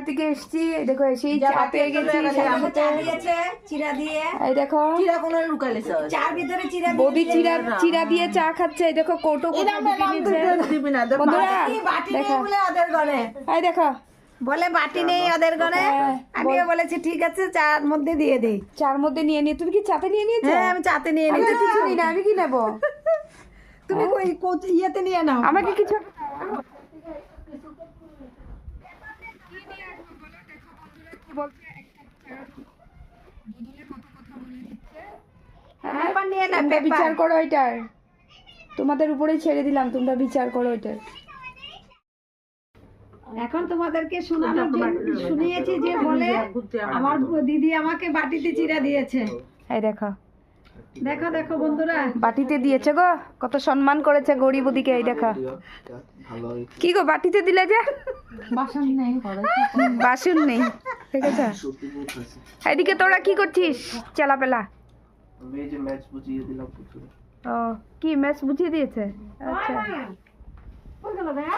থেকে এসেছি, দেখো সেই চা পেয়ে গেছি, চিরা দিয়ে এই দেখো চিরা কোনো লুকাইছে চার ভিতরে চিরা বৌদি চিরা দিয়ে চা খাচ্ছে, এই দেখো কৌটো কোথায় ঢুকিয়ে নিয়েছে। দিবি না বন্ধুরা বাটি নেই দেখো, বলে ওদের ঘরে এই দেখো বলে বাটি নেই ওদের ঘরে। হ্যাঁ, আমিও বলেছি ঠিক আছে চার মধ্যে দিয়ে দেই। চার মধ্যে নিয়ে নিয়ে, তুমি কি চাতে নিয়ে নিয়েছো? হ্যাঁ আমি চাতে নিয়ে আমি তো নিয়েছি। কিছু নিই না, আমি কি নেবো? তুমি ওই ইয়েতে নিয়ে নাও। আমাকে কিছু পেপার নিয়ে না, তোমরা পেপার। বিচার করো এটার, তোমাদের উপরেই ছেড়ে দিলাম, তোমরা বিচার করো এটার। এখন তোমাদেরকে শুনিয়েছি যে বলে আমার দিদি আমাকে বাটিতে চিরা দিয়েছে। এই দেখো দেখো দেখো বন্ধুরা, বাটিতে দিয়েছে গো, কত সম্মান করেছে গরিব ওদিকে। এই দেখো কি গো বাটিতে দিলে যে, বাসন নেই বাসন নেই, ঠিক আছে। এদিকে তোরা কি করছিস চেলাপেলা? এই যে ম্যাচ বুঝিয়ে দিলাম পুতুল। ও কি ম্যাচ বুঝিয়ে দিয়েছে? আচ্ছা কই গেল ভাইয়া?